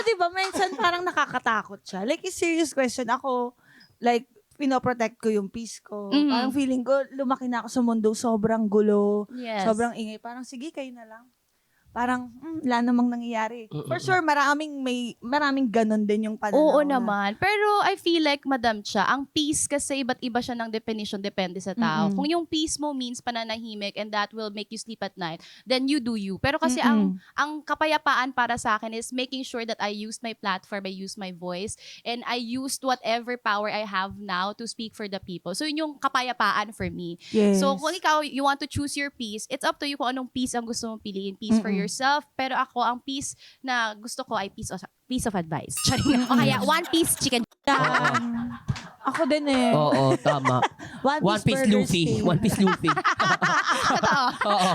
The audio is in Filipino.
di ba, minsan parang nakakatakot siya. Like, serious question. Ako, like, pinoprotect ko yung peace ko. Parang feeling ko, lumaki na ako sa mundo, sobrang gulo, sobrang ingay. Parang, sige, kayo na lang. Parang, wala namang nangyayari. For sure, maraming ganun din yung pananaw. Oo naman. Pero I feel like, Madam Cha, ang peace kasi iba't iba siya ng definition, depende sa tao. Kung yung peace mo means pananahimik and that will make you sleep at night, then you do you. Pero kasi ang kapayapaan para sa akin is making sure that I use my platform, I use my voice, and I used whatever power I have now to speak for the people. So yun yung kapayapaan for me. Yes. So kung ikaw, you want to choose your peace, it's up to you kung anong peace ang gusto mong piliin. Peace for yourself. Pero ako, ang peace na gusto ko ay piece of advice. O kaya, one piece chicken. Ako din eh. Oo, tama. One One Piece burger Luffy. steak. One Piece Luffy. Totoo. Oo.